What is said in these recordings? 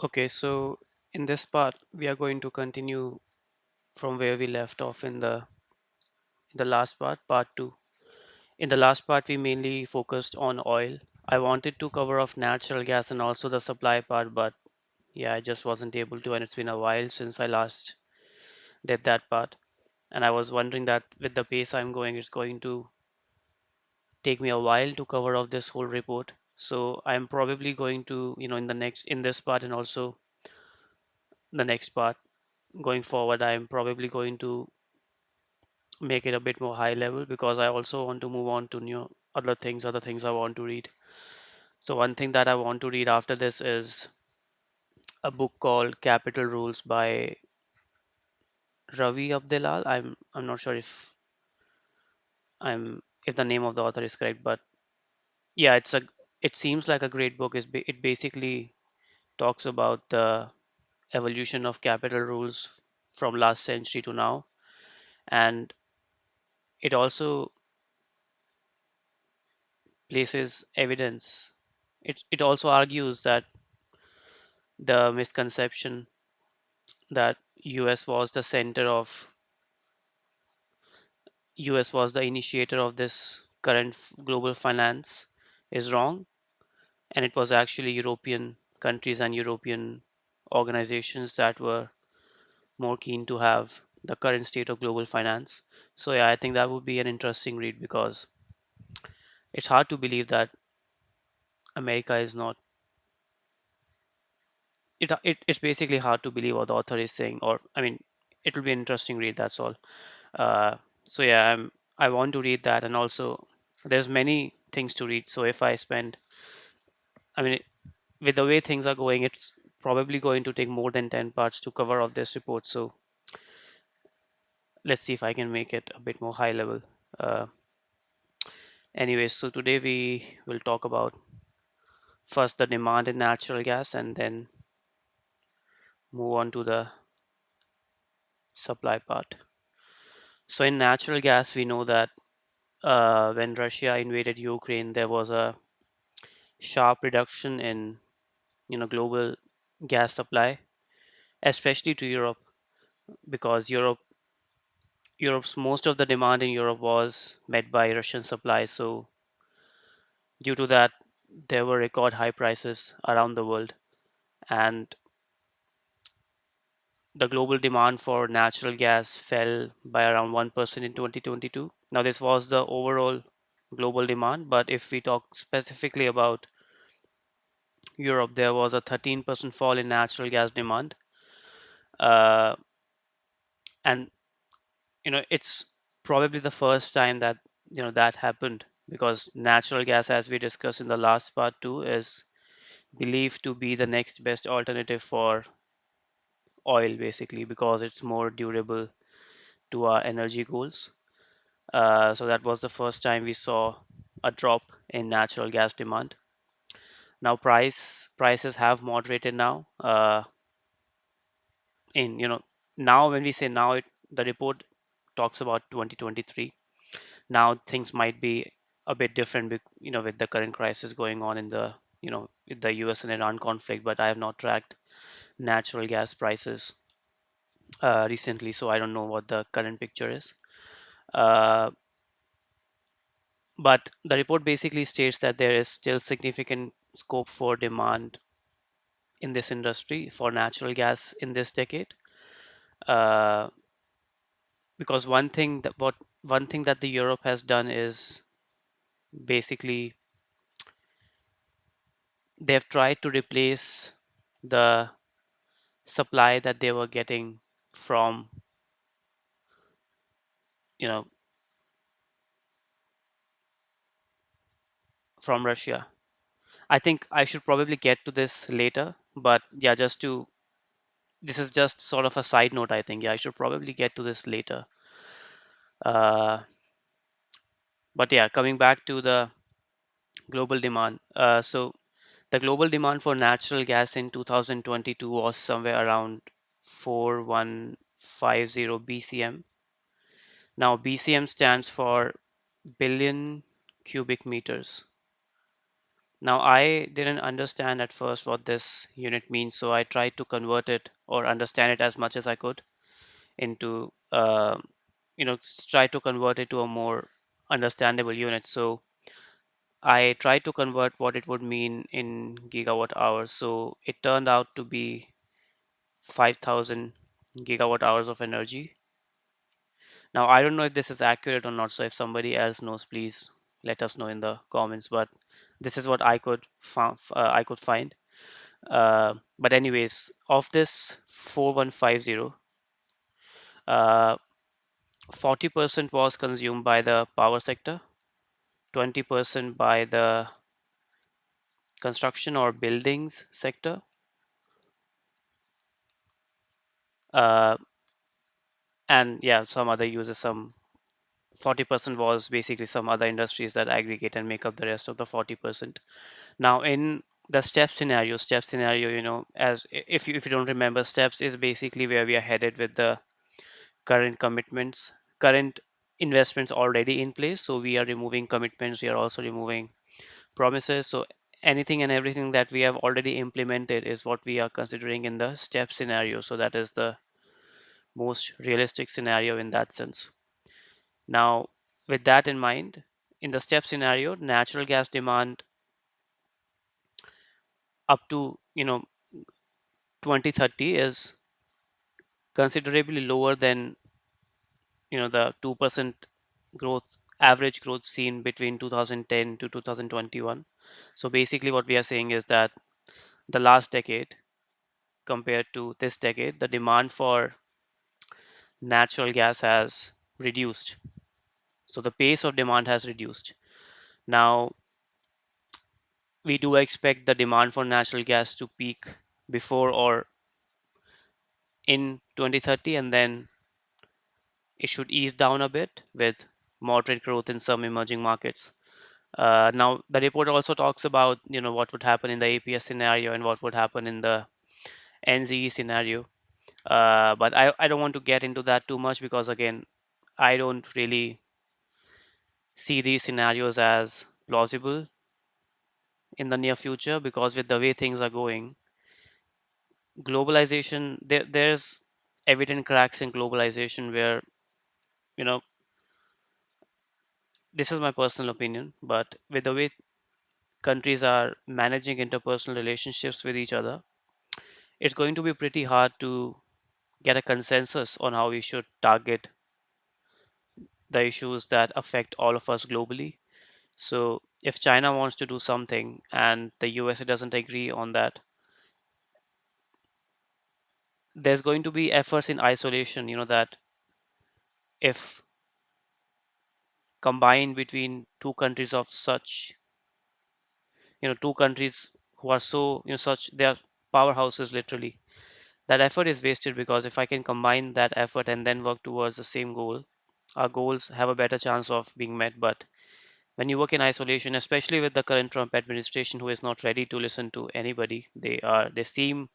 Okay, so in this part, we are going to continue from where we left off in the last part, part two. In the last part, we mainly focused on oil. I wanted to cover off natural gas and also the supply part, but yeah, I just wasn't able to, and it's been a while since I last did that part. And I was wondering that with the pace I'm going, it's going to take me a while to cover off this whole report. So I'm probably going to, in the next in this part and also the next part going forward, I'm probably going to make it a bit more high level because I also want to move on to new other things I want to read. So one thing that I want to read after this is a book called Capital Rules by Ravi Abdelal. I'm not sure if the name of the author is correct, but yeah, it seems like a great book. It basically talks about the evolution of capital rules from last century to now, and it also places evidence. It also argues that the misconception that US was the center of US was the initiator of this current global finance is wrong, and it was actually European countries and European organizations that were more keen to have the current state of global finance. So yeah, I think that would be an interesting read because it's hard to believe that America is not it's basically hard to believe what the author is saying, or I mean, it will be an interesting read, that's all. So yeah, I want to read that, and also there's many things to read. So if I spend, I mean, with the way things are going, it's probably going to take more than 10 parts to cover all this report. So let's see if I can make it a bit more high level. uh, Anyways, so today we will talk about first the demand in natural gas and then move on to the supply part. So in natural gas, we know that when Russia invaded Ukraine, there was a sharp reduction in global gas supply, especially to Europe, because Europe's most of the demand in Europe was met by Russian supply. So due to that, there were record high prices around the world, and the global demand for natural gas fell by around 1% in 2022. Now, this was the overall global demand, but if we talk specifically about Europe, there was a 13% fall in natural gas demand. Uh, and, it's probably the first time that, that happened because natural gas, as we discussed in the last part too, is believed to be the next best alternative for oil, basically, because it's more durable to our energy goals. So that was the first time we saw a drop in natural gas demand. Now prices have moderated now. In now when we say now, the report talks about 2023. Now things might be a bit different, with the current crisis going on in the with the U.S. and Iran conflict. But I have not tracked natural gas prices recently, so I don't know what the current picture is. Uh, But the report basically states that there is still significant scope for demand in this industry for natural gas in this decade. Uh, because one thing that the Europe has done is basically they've tried to replace the supply that they were getting from you know from Russia. I think I should probably get to this later, but yeah, this is just sort of a side note. I think yeah, I should probably get to this later. Uh, but yeah, coming back to the global demand. So the global demand for natural gas in 2022 was somewhere around 4150 BCM. Now BCM stands for billion cubic meters. Now, I didn't understand at first what this unit means, so I tried to convert it or understand it as much as I could into, try to convert it to a more understandable unit. So I tried to convert what it would mean in gigawatt hours. So it turned out to be 5,000 gigawatt hours of energy. Now, I don't know if this is accurate or not. So if somebody else knows, please let us know in the comments. But this is what I could find. But anyways, of this 4150, uh, 40% was consumed by the power sector, 20% by the construction or buildings sector, uh, and yeah, some other uses. Some 40% was basically some other industries that aggregate and make up the rest of the 40%. Now, in the step scenario, as if you don't remember, steps is basically where we are headed with the current commitments, current investments already in place. So we are removing commitments, we are also removing promises. So anything and everything that we have already implemented is what we are considering in the step scenario. So that is the most realistic scenario in that sense. Now, with that in mind, in the step scenario, natural gas demand up to 2030 is considerably lower than the 2% growth, average growth seen between 2010 to 2021. So basically what we are saying is that the last decade compared to this decade, the demand for natural gas has reduced. So the pace of demand has reduced. Now, we do expect the demand for natural gas to peak before or in 2030, and then it should ease down a bit with moderate growth in some emerging markets. Now, the report also talks about what would happen in the APS scenario and what would happen in the NZE scenario. But I don't want to get into that too much because again, I don't really see these scenarios as plausible in the near future because with the way things are going, globalization there's evident cracks in globalization where you know this is my personal opinion, but with the way countries are managing interpersonal relationships with each other, it's going to be pretty hard to get a consensus on how we should target the issues that affect all of us globally. So if China wants to do something and the USA doesn't agree on that, there's going to be efforts in isolation, that if combined between two countries of such, two countries who are so, such, they are powerhouses literally, that effort is wasted because if I can combine that effort and then work towards the same goal, our goals have a better chance of being met. But when you work in isolation, especially with the current Trump administration, who is not ready to listen to anybody, they seem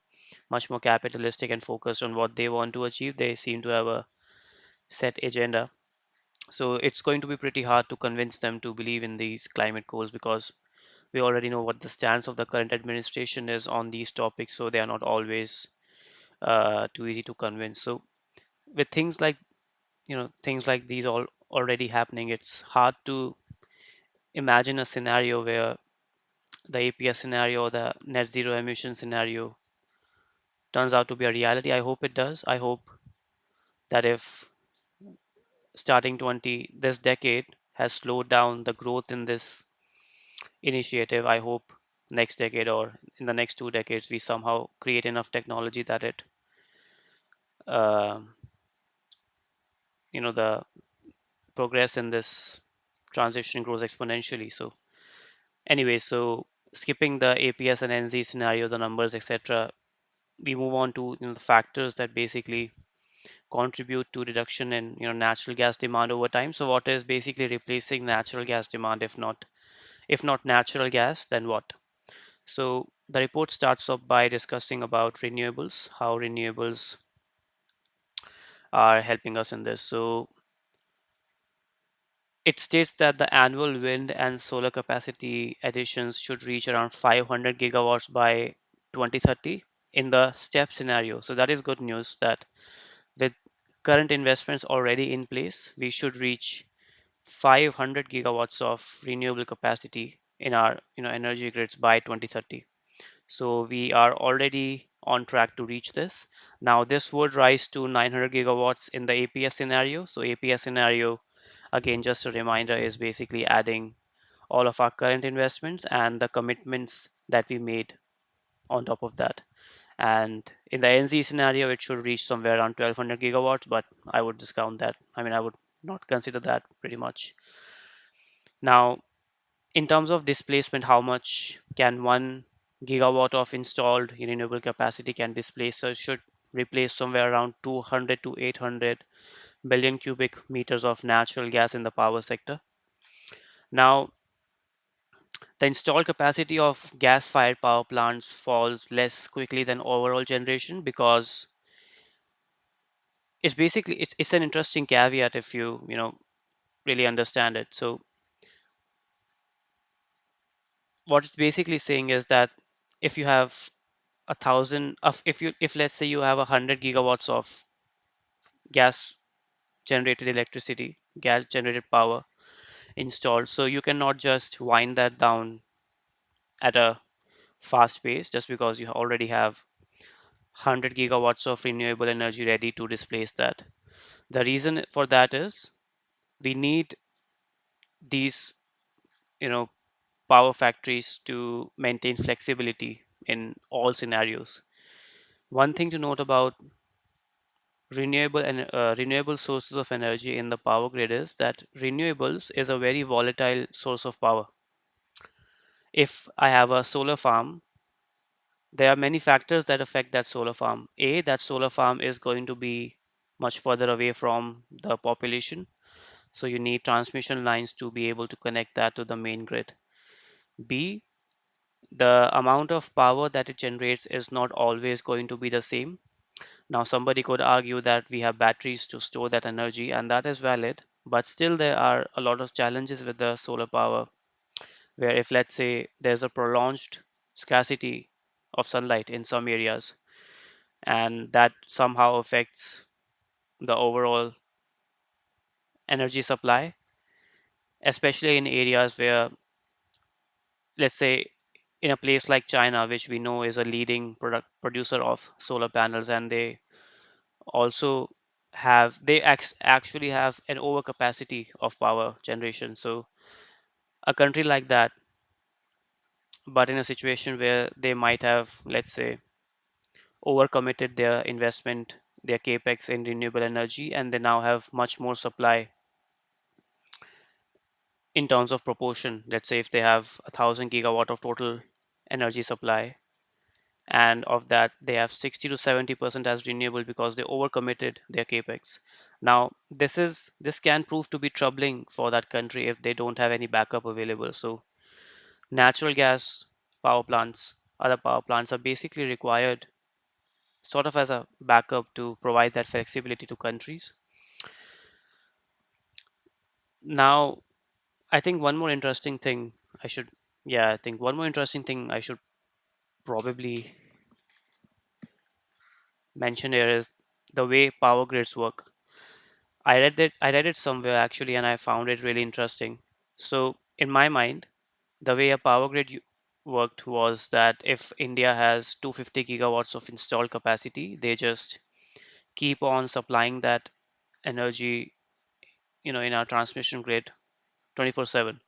much more capitalistic and focused on what they want to achieve. They seem to have a set agenda. So it's going to be pretty hard to convince them to believe in these climate goals because we already know what the stance of the current administration is on these topics. So they are not always too easy to convince. So with things like these all already happening, it's hard to imagine a scenario where the APS scenario or the net zero emission scenario turns out to be a reality. I hope it does. I hope that if starting 20 this decade has slowed down the growth in this initiative, I hope next decade or in the next 2 decades we somehow create enough technology that it uh, the progress in this transition grows exponentially. So anyway, so skipping the APS and NZ scenario, the numbers, etc., we move on to the factors that basically contribute to reduction in natural gas demand over time. So what is basically replacing natural gas demand? If not natural gas, then what? So the report starts off by discussing about renewables, how renewables are helping us in this. So It states that the annual wind and solar capacity additions should reach around 500 gigawatts by 2030 in the step scenario. So that is good news that with current investments already in place, we should reach 500 gigawatts of renewable capacity in our energy grids by 2030. So we are already on track to reach this. Now this would rise to 900 gigawatts in the APS scenario. So APS scenario, again, just a reminder, is basically adding all of our current investments and the commitments that we made on top of that. And in the NZ scenario, it should reach somewhere around 1200 gigawatts, but I would discount that. I mean, I would not consider that pretty much. Now, in terms of displacement, how much can 1 gigawatt of installed renewable capacity can displace? So it should replace somewhere around 200 to 800 billion cubic meters of natural gas in the power sector. Now, the installed capacity of gas-fired power plants falls less quickly than overall generation because it's an interesting caveat if you really understand it. So what it's basically saying is that if you have a thousand of if let's say you have 100 gigawatts of gas generated electricity, gas generated power installed, so you cannot just wind that down at a fast pace just because you already have 100 gigawatts of renewable energy ready to displace that. The reason for that is we need these you know power factories to maintain flexibility in all scenarios. One thing to note about renewable sources of energy in the power grid is that renewables is a very volatile source of power. If I have a solar farm, there are many factors that affect that solar farm. A, that solar farm is going to be much further away from the population, so you need transmission lines to be able to connect that to the main grid. B, the amount of power that it generates is not always going to be the same. Now, somebody could argue that we have batteries to store that energy, and that is valid, but still, there are a lot of challenges with the solar power. Where, if let's say there's a prolonged scarcity of sunlight in some areas, and that somehow affects the overall energy supply, especially in areas where, let's say, in a place like China, which we know is a leading producer of solar panels, and they also actually have an overcapacity of power generation. So a country like that, but in a situation where they might have, let's say, overcommitted their investment, their capex in renewable energy, and they now have much more supply in terms of proportion. Let's say if they have 1,000 gigawatt of total energy supply, and of that they have 60 to 70% as renewable because they overcommitted their capex. Now this can prove to be troubling for that country if they don't have any backup available. So natural gas power plants, other power plants, are basically required sort of as a backup to provide that flexibility to countries. Now I think one more interesting thing I should yeah I think one more interesting thing I should probably mention here is the way power grids work. I read it somewhere actually, and I found it really interesting. So in my mind, the way a power grid worked was that if India has 250 gigawatts of installed capacity, they just keep on supplying that energy, in our transmission grid 24/7.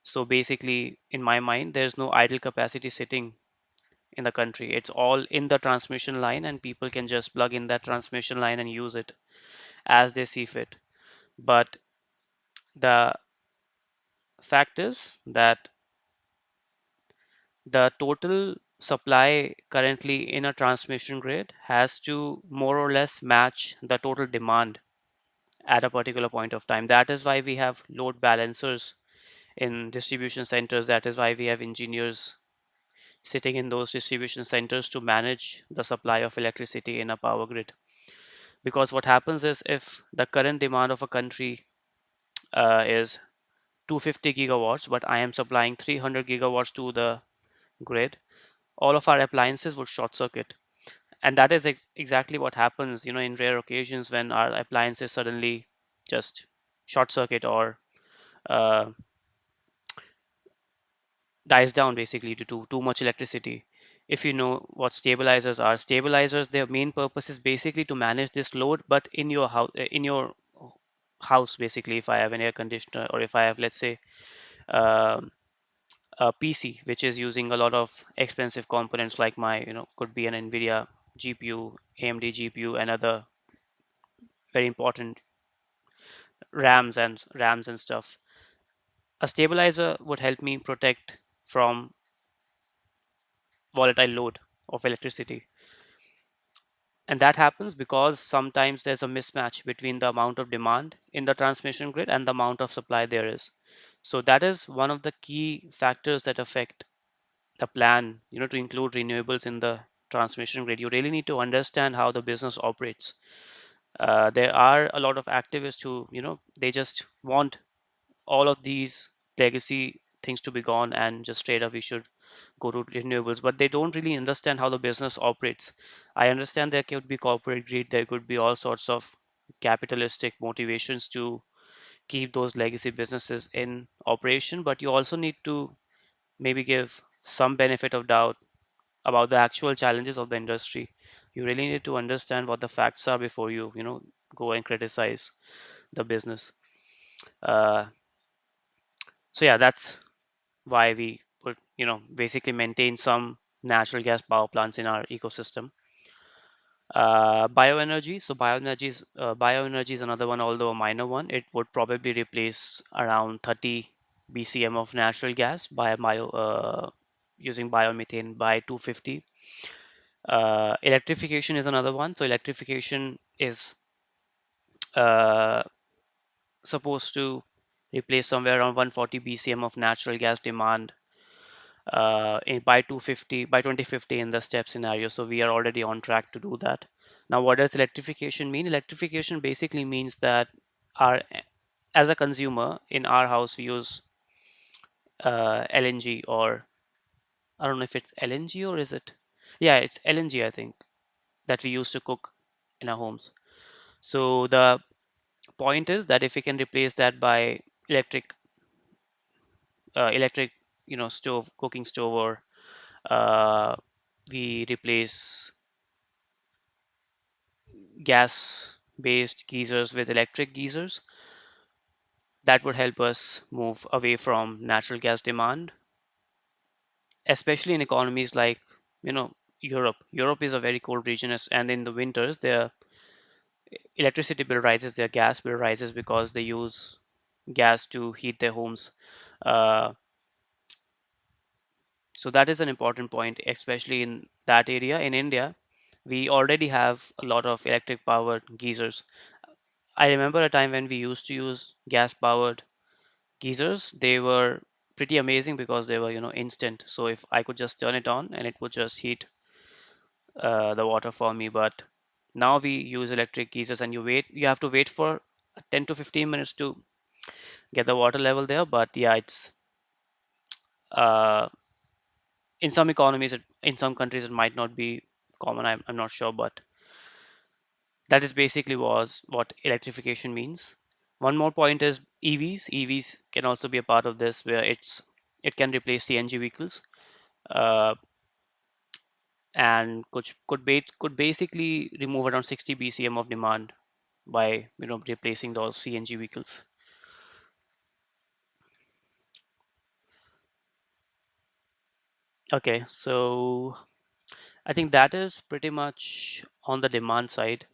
So basically, in my mind, there's no idle capacity sitting in the country. It's all in the transmission line, and people can just plug in that transmission line and use it as they see fit. But the fact is that the total supply currently in a transmission grid has to more or less match the total demand at a particular point of time. That is why we have load balancers in distribution centers. That is why we have engineers sitting in those distribution centers to manage the supply of electricity in a power grid. Because what happens is if the current demand of a country is 250 gigawatts, but I am supplying 300 gigawatts to the grid, all of our appliances would short circuit. And that is exactly what happens, in rare occasions when our appliances suddenly just short circuit or uh, dies down basically due to too much electricity. If you know what stabilizers, their main purpose is basically to manage this load, but in your house basically, if I have an air conditioner or if I have, let's say, um, a PC which is using a lot of expensive components like my, could be an Nvidia GPU, AMD GPU, and other very important RAMs and stuff. A stabilizer would help me protect from volatile load of electricity. And that happens because sometimes there's a mismatch between the amount of demand in the transmission grid and the amount of supply there is. So that is one of the key factors that affect the plan, to include renewables in the transmission grid. You really need to understand how the business operates. There are a lot of activists who, they just want all of these legacy things to be gone and just straight up we should go to renewables, but they don't really understand how the business operates. I understand there could be corporate greed, there could be all sorts of capitalistic motivations to keep those legacy businesses in operation, but you also need to maybe give some benefit of doubt about the actual challenges of the industry. You really need to understand what the facts are before you, go and criticize the business. uh, so yeah, that's why we would, basically maintain some natural gas power plants in our ecosystem. Bioenergy. So bioenergy is another one, although a minor one. It would probably replace around 30 BCM of natural gas by using biomethane by 250. Electrification is another one. So electrification is uh, supposed to replace somewhere around 140 BCM of natural gas demand by 250 by 2050 in the step scenario. So we are already on track to do that. Now, what does electrification mean? Electrification basically means that our as a consumer in our house we use LNG, or I don't know if it's LNG or is it, yeah, it's LNG, I think, that we use to cook in our homes. So the point is that if we can replace that by electric electric stove, cooking stove, or uh, we replace gas based geysers with electric geysers, that would help us move away from natural gas demand, especially in economies like, you know Europe is a very cold region, and in the winters their electricity bill rises, their gas bill rises because they use gas to heat their homes. uh, so that is an important point, especially in that area. In India, we already have a lot of electric powered geysers. I remember a time when we used to use gas powered geysers. They were pretty amazing because they were, instant. So if I could just turn it on and it would just heat the water for me. But now we use electric geysers, and you have to wait for 10 to 15 minutes to get the water level there. But yeah, it's uh, in some economies, in some countries, it might not be common. I'm not sure, but that is basically was what electrification means. One more point is EVs. EVs can also be a part of this, where it can replace CNG vehicles, uh, and could basically remove around 60 BCM of demand by replacing those CNG vehicles. Okay, so I think that is pretty much on the demand side.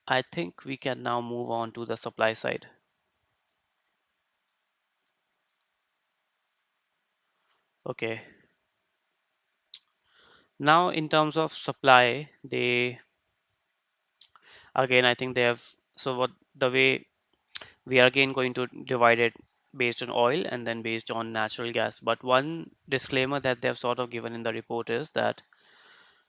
I think we can now move on to the supply side. Okay, now in terms of supply, they again, I think they have, so what the way we are again going to divide it based on oil and then based on natural gas. But one disclaimer that they've sort of given in the report is that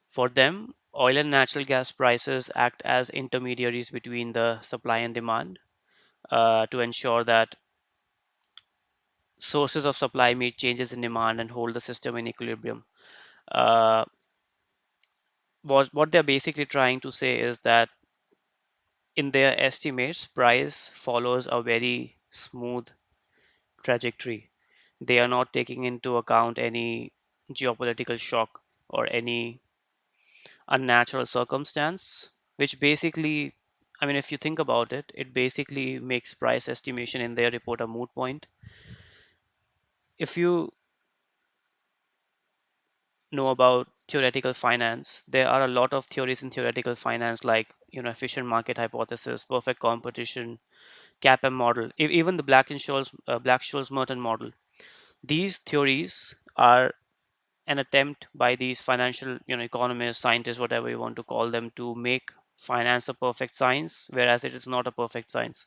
for them, oil and natural gas prices act as intermediaries between the supply and demand. to ensure that sources of supply meet changes in demand and hold the system in equilibrium. Uh, what they're basically trying to say is that in their estimates, price follows a very smooth trajectory. They are not taking into account any geopolitical shock or any unnatural circumstance, which basically, I mean, if you think about it, it basically makes price estimation in their report a moot point. If you know about theoretical finance, there are a lot of theories in theoretical finance, like efficient market hypothesis, perfect competition, CAPM model, even the Black-Scholes-Merton model. These theories are an attempt by these financial economists, scientists, whatever you want to call them, to make finance a perfect science, whereas it is not a perfect science.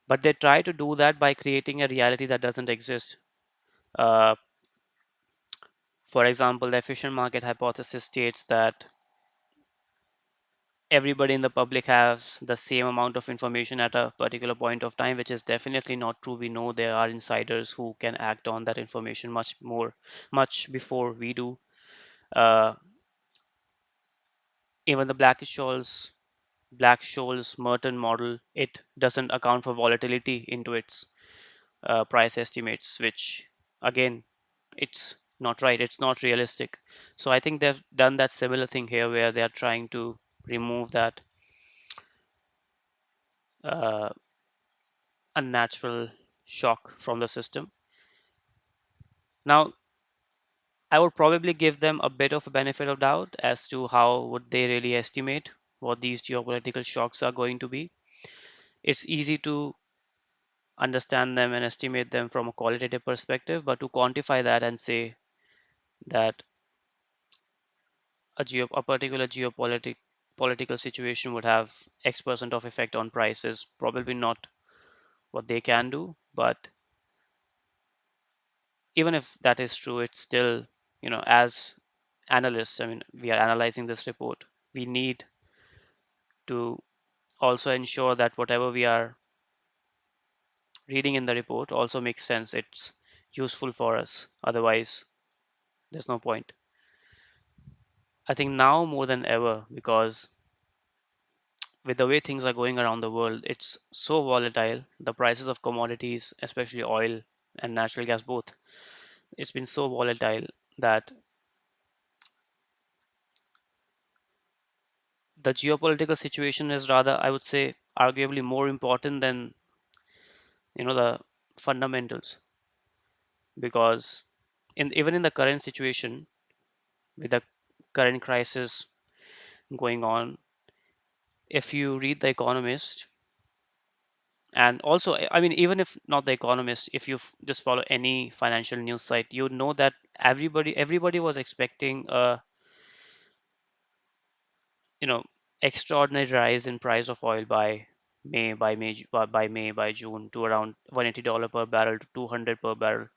But they try to do that by creating a reality that doesn't exist. uh, for example, the efficient market hypothesis states that everybody in the public has the same amount of information at a particular point of time, which is definitely not true. We know there are insiders who can act on that information much before we do. uh, Even the Black-Scholes-Merton model, it doesn't account for volatility into its price estimates, which again, it's not right. It's not realistic. So I think they've done that similar thing here, where they are trying to remove that uh, unnatural shock from the system. Now, I would probably give them a bit of a benefit of doubt as to how would they really estimate what these geopolitical shocks are going to be. It's easy to understand them and estimate them from a qualitative perspective, but to quantify that and say that a particular geopolitic political situation would have X% of effect on prices, probably not what they can do. But even if that is true, it's still, as analysts, I mean, we are analyzing this report. We need to also ensure that whatever we are reading in the report also makes sense. It's useful for us. Otherwise, there's no point. I think now more than ever, because with the way things are going around the world, it's so volatile. The prices of commodities, especially oil and natural gas, both, it's been so volatile that the geopolitical situation is rather, I would say, arguably more important than the fundamentals. Because even in the current situation, with the current crisis going on, if you read the Economist, and also, I mean, even if not the Economist, if you just follow any financial news site, you know that everybody was expecting a you know extraordinary rise in price of oil by June, to around $180 per barrel to 200 per barrel.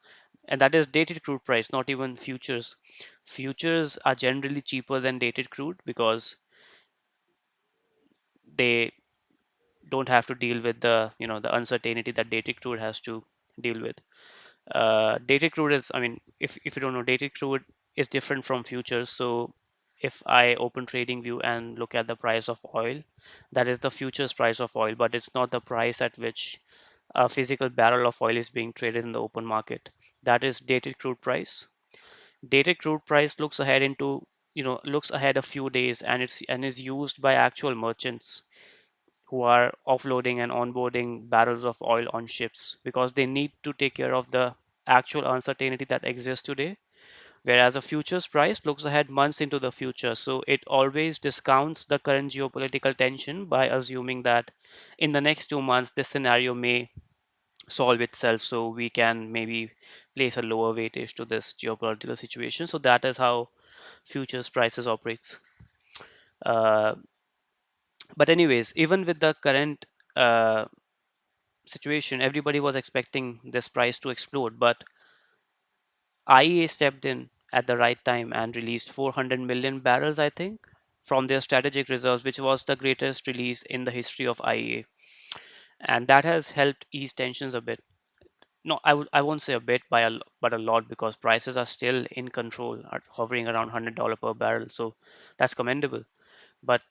And that is dated crude price, not even futures. Futures are generally cheaper than dated crude because they don't have to deal with the uncertainty that dated crude has to deal with. Dated crude is, I mean, if you don't know, dated crude is different from futures. So if I open trading view and look at the price of oil, that is the futures price of oil, but it's not the price at which a physical barrel of oil is being traded in the open market. That is dated crude price. Dated crude price looks ahead a few days, and is used by actual merchants who are offloading and onboarding barrels of oil on ships, because they need to take care of the actual uncertainty that exists today. Whereas a futures price looks ahead months into the future. So it always discounts the current geopolitical tension by assuming that in the next 2 months, this scenario may solve itself. So we can maybe place a lower weightage to this geopolitical situation. So that is how futures prices operates. Uh, but anyways, even with the current uh, situation, everybody was expecting this price to explode, but IEA stepped in at the right time and released 400 million barrels, I think, from their strategic reserves, which was the greatest release in the history of IEA. and that has helped ease tensions a bit. No, I won't say a bit by but a lot, because prices are still in control, are hovering around $100 per barrel. So that's commendable. But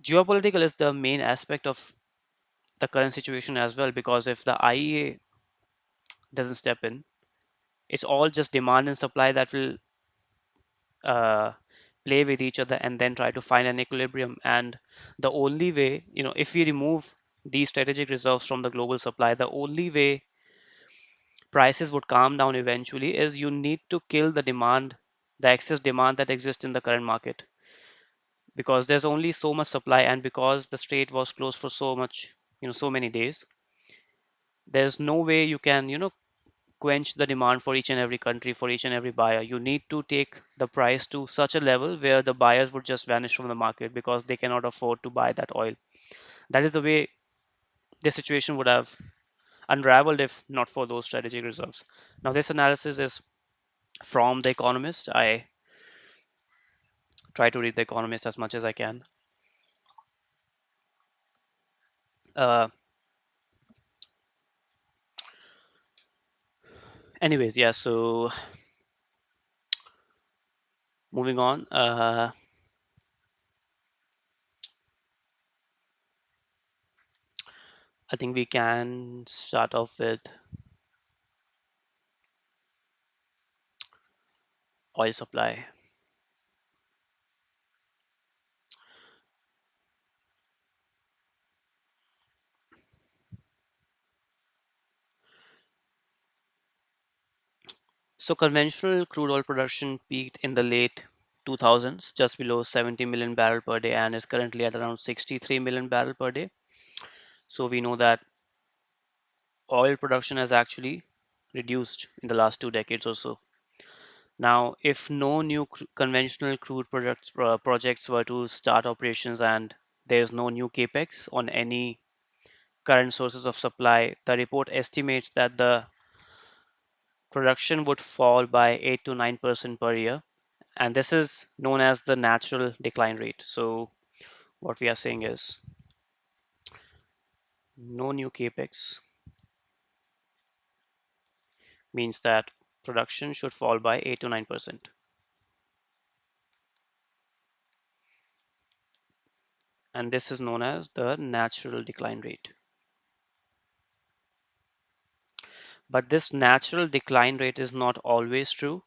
geopolitical is the main aspect of the current situation as well, because if the IEA doesn't step in, it's all just demand and supply that will uh, play with each other and then try to find an equilibrium. And the only way, if we remove these strategic reserves from the global supply, the only way prices would calm down eventually is you need to kill the demand, the excess demand that exists in the current market, because there's only so much supply, and because the strait was closed for so much, so many days, there's no way you can, quench the demand for each and every country, for each and every buyer. You need to take the price to such a level where the buyers would just vanish from the market because they cannot afford to buy that oil. That is the way the situation would have unraveled if not for those strategic reserves. Now, this analysis is from The Economist. I try to read The Economist as much as I can. Uh, anyways, yeah, so moving on. I think we can start off with oil supply. So conventional crude oil production peaked in the late 2000s, just below 70 million barrel per day, and is currently at around 63 million barrel per day. So we know that oil production has actually reduced in the last 2 decades or so. Now, if no new conventional crude projects were to start operations and there's no new capex on any current sources of supply, the report estimates that the production would fall by 8 to 9% per year, and this is known as the natural decline rate. So what we are saying is no new capex means that production should fall by 8 to 9%, and this is known as the natural decline rate. But this natural decline rate is not always true,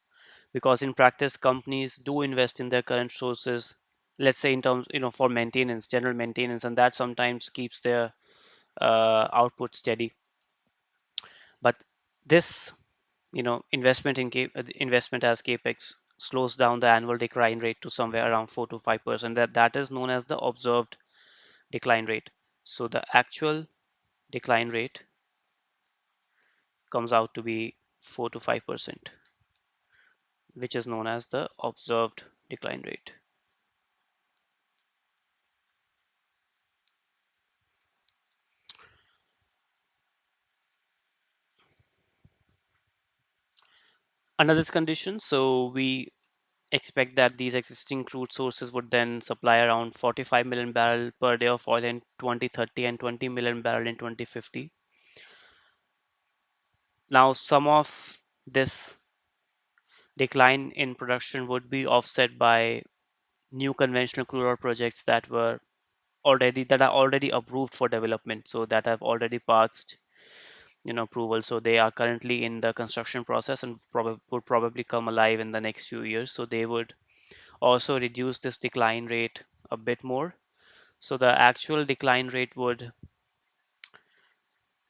because in practice companies do invest in their current sources, let's say in terms, for maintenance, general maintenance, and that sometimes keeps their output steady. But this, investment as capex slows down the annual decline rate to somewhere around 4 to 5%. That is known as the observed decline rate. So the actual decline rate comes out to be 4 to 5%, which is known as the observed decline rate. Under this condition, so we expect that these existing crude sources would then supply around 45 million barrel per day of oil in 2030 and 20 million barrel in 2050. Now, some of this decline in production would be offset by new conventional crude oil projects that are already approved for development, so that have already passed approval. So they are currently in the construction process and would probably come alive in the next few years. So they would also reduce this decline rate a bit more. So the actual decline rate would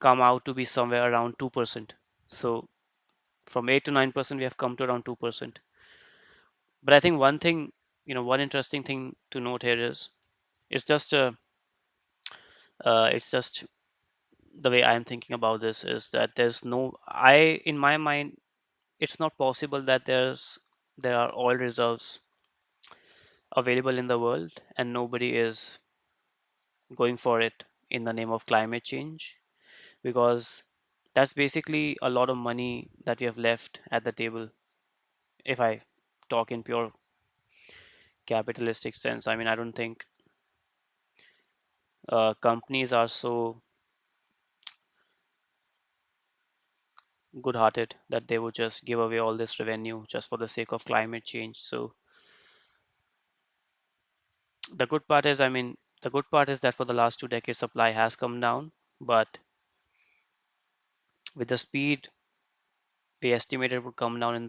come out to be somewhere around 2%. So from 8 to 9%, we have come to around 2%. But I think one interesting thing to note here is it's just a it's just the way I'm thinking about this is that there's no I in my mind it's not possible that there are oil reserves available in the world and nobody is going for it in the name of climate change, because that's basically a lot of money that we have left at the table. If I talk in pure capitalistic sense, I mean, I don't think companies are so good-hearted that they would just give away all this revenue just for the sake of climate change. So the good part is, I mean, the good part is that for the last 2 decades, supply has come down, but with the speed we estimated would come down in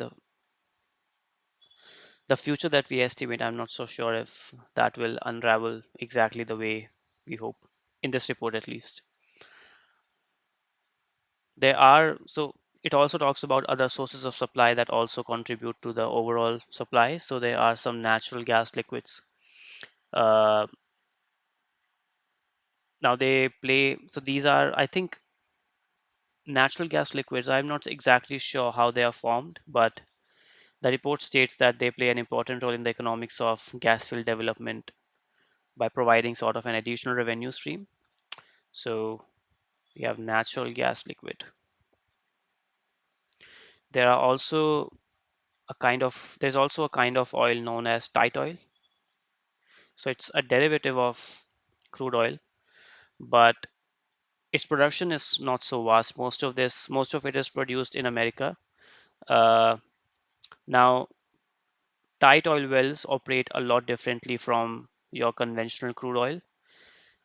the future that we estimate, I'm not so sure if that will unravel exactly the way we hope, in this report at least. There are, so it also talks about other sources of supply that also contribute to the overall supply. So there are some natural gas liquids. Uh, Now they play, so these are, I think, natural gas liquids. I'm not exactly sure how they are formed, but the report states that they play an important role in the economics of gas field development by providing sort of an additional revenue stream. So we have natural gas liquid. There are also there's also a kind of oil known as tight oil. So it's a derivative of crude oil, but its production is not so vast. Most of it is produced in America. Uh, Now, tight oil wells operate a lot differently from your conventional crude oil.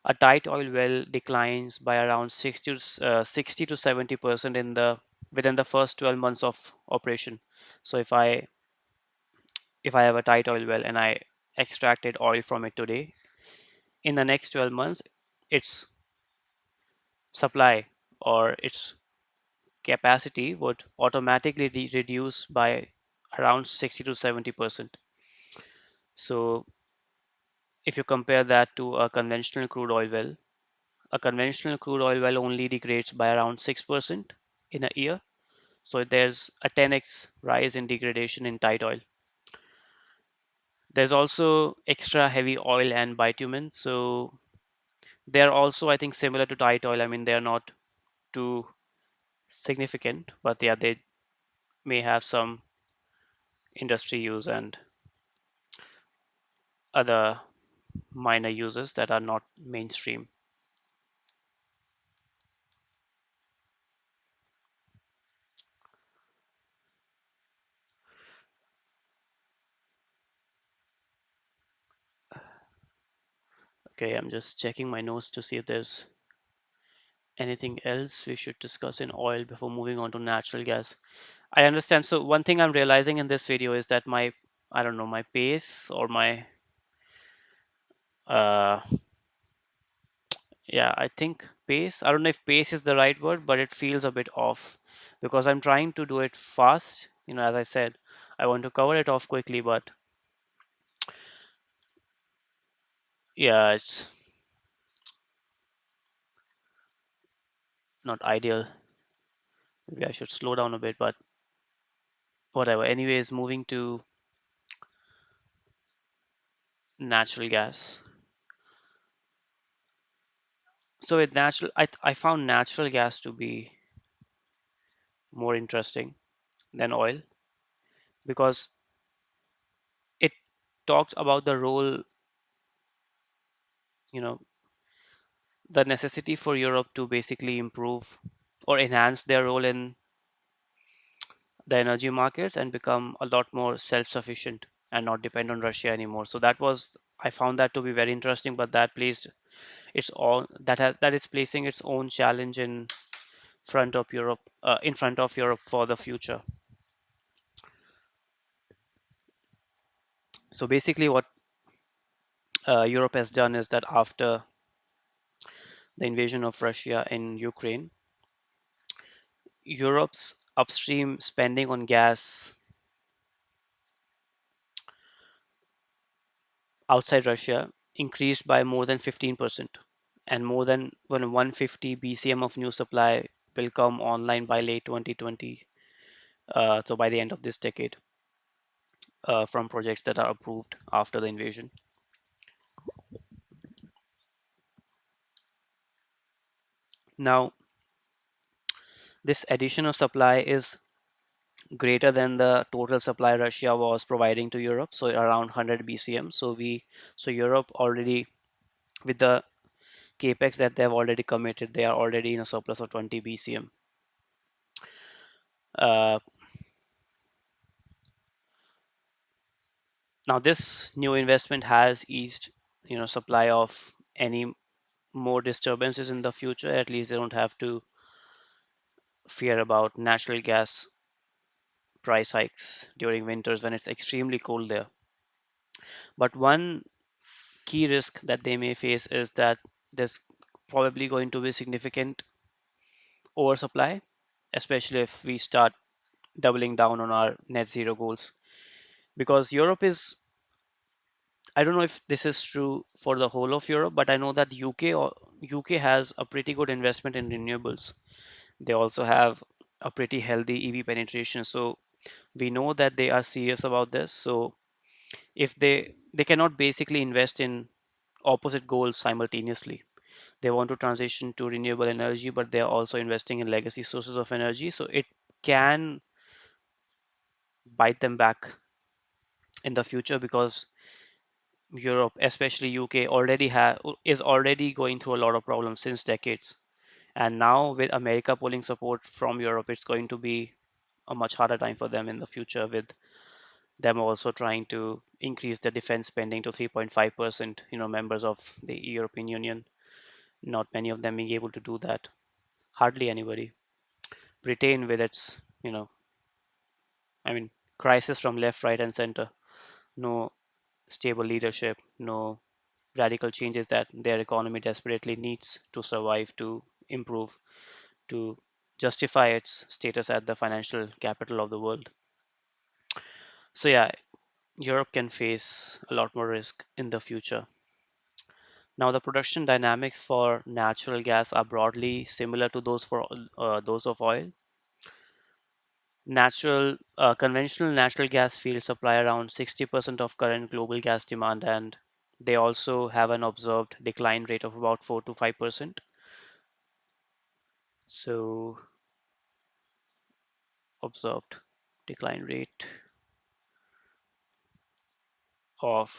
A tight oil well declines by around 60 to 70% in the within the first 12 months of operation. So if I have a tight oil well and I extracted oil from it today, in the next 12 months, its supply or its capacity would automatically reduce by around 60 to 70%. So if you compare that to a conventional crude oil well, a conventional crude oil well only degrades by around 6% in a year. So there's a 10x rise in degradation in tight oil. There's also extra heavy oil and bitumen. So they're also, I think, similar to tight oil. I mean, they're not too significant, but yeah, they may have some industry use and other minor uses that are not mainstream. Okay, I'm just checking my notes to see if there's anything else we should discuss in oil before moving on to natural gas. I understand. So one thing I'm realizing in this video is that I don't know, my pace or my, uh, yeah, I think pace. I don't know if pace is the right word, but it feels a bit off because I'm trying to do it fast. As I said, I want to cover it off quickly, but yeah, it's not ideal. Maybe I should slow down a bit, but whatever. Anyways, moving to natural gas. So with I found natural gas to be more interesting than oil because it talked about the role, you know, the necessity for Europe to basically improve or enhance their role in the energy markets and become a lot more self-sufficient and not depend on Russia anymore. So I found that to be very interesting, but that placed its own that is placing its own challenge in front of Europe for the future. So basically, what Europe has done is that after the invasion of Russia in Ukraine, Europe's upstream spending on gas outside Russia increased by more than 15%, and more than 150 BCM of new supply will come online by late 2020, so by the end of this decade, from projects that are approved after the invasion. Now, this addition of supply is greater than the total supply Russia was providing to Europe, so around 100 BCM. So Europe already, with the capex that they have already committed, they are already in a surplus of 20 BCM. Uh, Now, this new investment has eased, supply of any more disturbances in the future. At least they don't have to fear about natural gas price hikes during winters when it's extremely cold there. But one key risk that they may face is that there's probably going to be significant oversupply, especially if we start doubling down on our net zero goals. Because Europe is, I don't know if this is true for the whole of Europe, but I know that UK has a pretty good investment in renewables. They also have a pretty healthy EV penetration. So we know that they are serious about this. So if they cannot basically invest in opposite goals simultaneously. They want to transition to renewable energy, but they are also investing in legacy sources of energy. So it can bite them back in the future because Europe, especially UK, is already going through a lot of problems since decades. And now with America pulling support from Europe, it's going to be a much harder time for them in the future, with them also trying to increase their defense spending to 3.5%, members of the European Union. Not many of them being able to do that. Hardly anybody. Britain with its, I mean, crisis from left, right, and center. No stable leadership, no radical changes that their economy desperately needs to survive, to improve, to justify its status as the financial capital of the world. So, yeah, Europe can face a lot more risk in the future. Now, the production dynamics for natural gas are broadly similar to those of oil. Conventional natural gas fields supply around 60% of current global gas demand, and they also have an observed decline rate of about 4 to 5%. So, observed decline rate of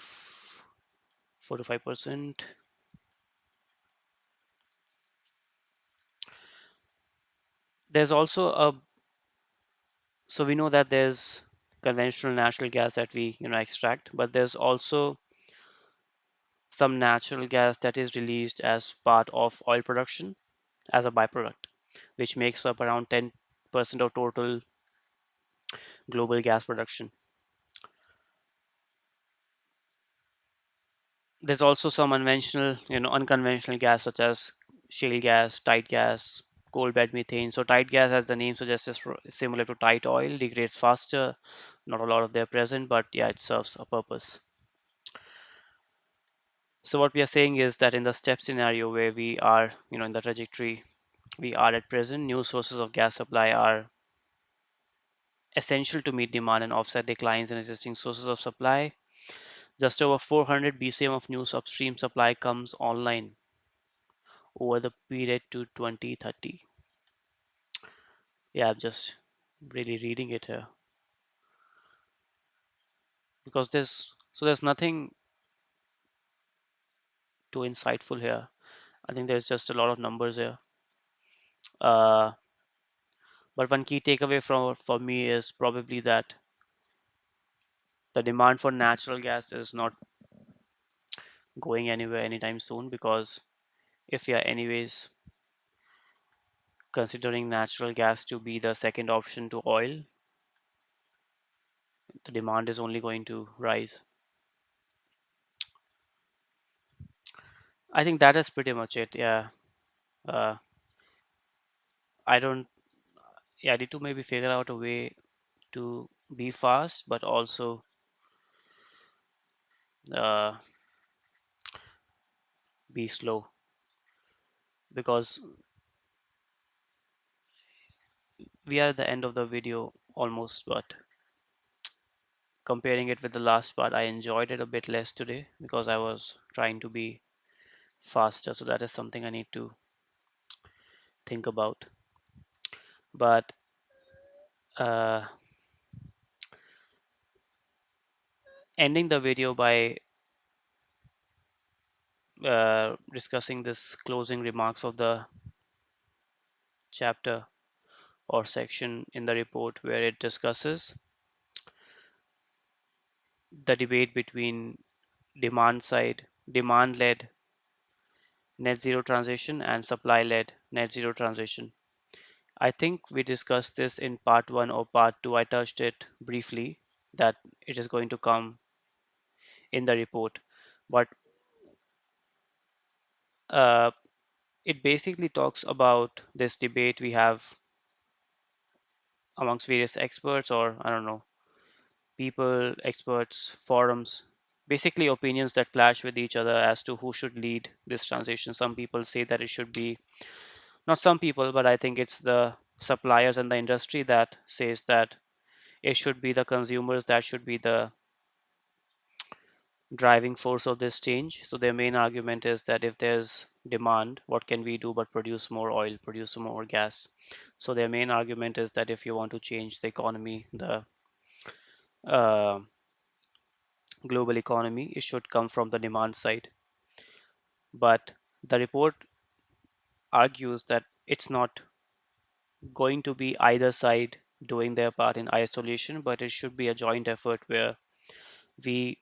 4 to 5%. There's also so we know that there's conventional natural gas that we, extract, but there's also some natural gas that is released as part of oil production as a byproduct, which makes up around 10% of total global gas production. There's also some unconventional gas such as shale gas, tight gas, coal bed methane. So tight gas, as the name suggests, is similar to tight oil, degrades faster. Not a lot of them present, but yeah, it serves a purpose. So what we are saying is that in the step scenario where we are, in the trajectory we are at present, new sources of gas supply are essential to meet demand and offset declines in existing sources of supply. Just over 400 BCM of new upstream supply comes online over the period to 2030. Yeah, I'm just really reading it here because there's nothing too insightful here. I think there's just a lot of numbers here. Uh, but one key takeaway from for me is probably that the demand for natural gas is not going anywhere anytime soon, because if you are anyways considering natural gas to be the second option to oil, the demand is only going to rise. I think that is pretty much it. Yeah. Uh, I don't. Yeah, I need to maybe figure out a way to be fast, but also uh, be slow, because we are at the end of the video almost. But comparing it with the last part, I enjoyed it a bit less today because I was trying to be faster. So that is something I need to think about. But uh, ending the video by discussing this closing remarks of the chapter or section in the report where it discusses the debate between demand led net zero transition and supply led net zero transition. I think we discussed this in part one or part two. I touched it briefly that it is going to come in the report. But uh, it basically talks about this debate we have amongst various experts, or I don't know, people, experts, forums, basically opinions that clash with each other as to who should lead this transition. Some people say that it should be, not some people, but I think it's the suppliers and the industry that says that it should be the consumers that should be the driving force of this change. So their main argument is that if there's demand, what can we do but produce more oil, produce more gas? So their main argument is that if you want to change the economy, the uh, global economy, it should come from the demand side. But the report argues that it's not going to be either side doing their part in isolation, but it should be a joint effort where we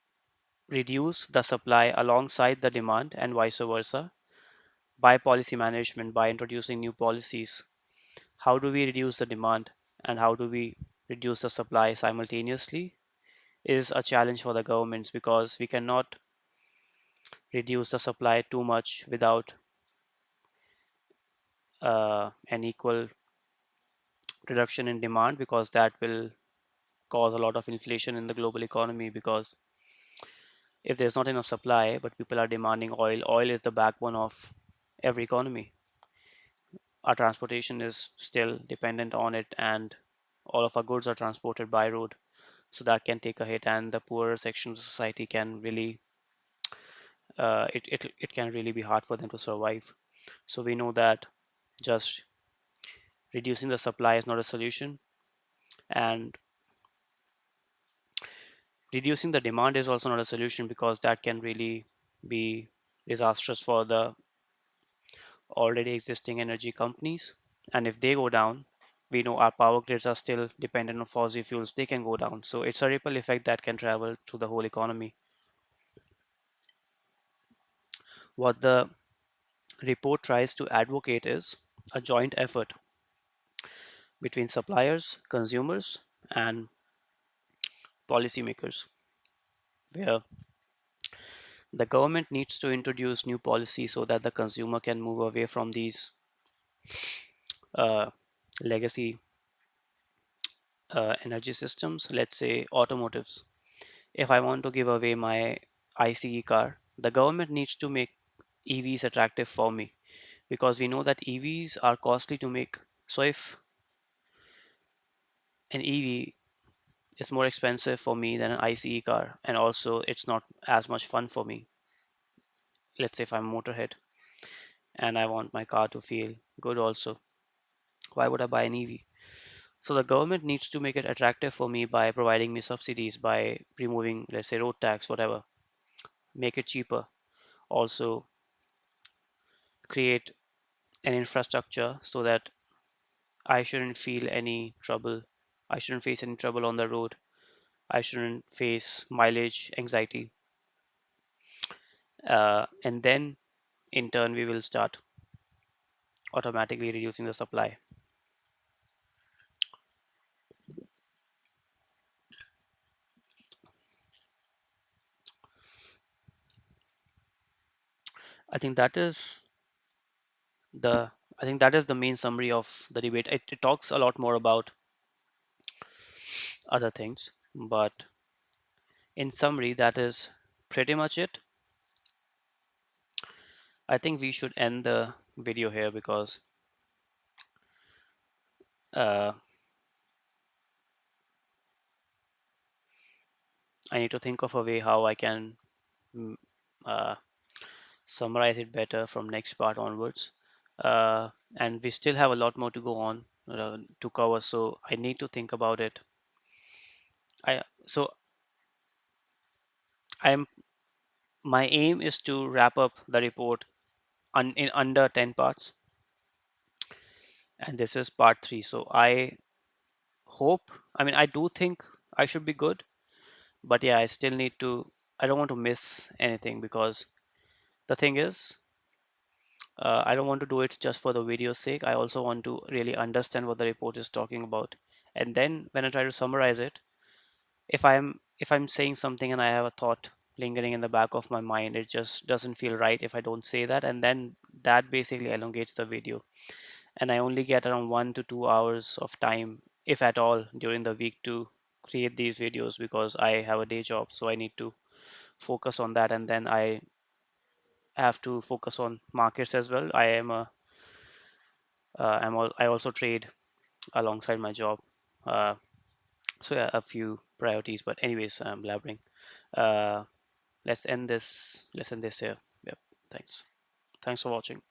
reduce the supply alongside the demand and vice versa by policy management, by introducing new policies. How do we reduce the demand and how do we reduce the supply simultaneously is a challenge for the governments, because we cannot reduce the supply too much without an equal reduction in demand, because that will cause a lot of inflation in the global economy. Because if there's not enough supply but people are demanding oil, oil is the backbone of every economy. Our transportation is still dependent on it, and all of our goods are transported by road, so that can take a hit, and the poorer section of society can really it can really be hard for them to survive. So we know that just reducing the supply is not a solution, and reducing the demand is also not a solution, because that can really be disastrous for the already existing energy companies. And if they go down, we know our power grids are still dependent on fossil fuels, they can go down. So it's a ripple effect that can travel to the whole economy. What the report tries to advocate is a joint effort between suppliers, consumers, and policymakers, where the government needs to introduce new policies so that the consumer can move away from these uh, legacy energy systems. Let's say automotives. If I want to give away my ICE car, the government needs to make EVs attractive for me, because we know that EVs are costly to make. So if an EV is more expensive for me than an ICE car, and also it's not as much fun for me. Let's say if I'm a motorhead and I want my car to feel good also, why would I buy an EV? So the government needs to make it attractive for me by providing me subsidies, by removing, let's say, road tax, whatever, make it cheaper. Also, create an infrastructure so that I shouldn't feel any trouble. I shouldn't face any trouble on the road. I shouldn't face mileage anxiety. And then, in turn, we will start automatically reducing the supply. I think that is the I think that is the main summary of the debate. It talks a lot more about other things, but in summary, that is pretty much it. I think we should end the video here, because uh, I need to think of a way how I can mm, uh, summarize it better from next part onwards. Uh, and we still have a lot more to go on to cover, so I need to think about it. So I'm my aim is to wrap up the report in under 10 parts, and this is part 3. So I hope, I mean, I do think I should be good, but yeah, I still need to, I don't want to miss anything, because the thing is, I don't want to do it just for the video's sake. I also want to really understand what the report is talking about. And then when I try to summarize it, if I'm saying something and I have a thought lingering in the back of my mind, it just doesn't feel right if I don't say that, and then that basically elongates the video. And I only get around 1 to 2 hours of time, if at all, during the week to create these videos, because I have a day job, so I need to focus on that, and then I have to focus on markets as well. I also trade alongside my job. Uh, so yeah, a few priorities. But anyways, I'm blabbering. Uh, let's end this. Let's end this here. Yep. Thanks. Thanks for watching.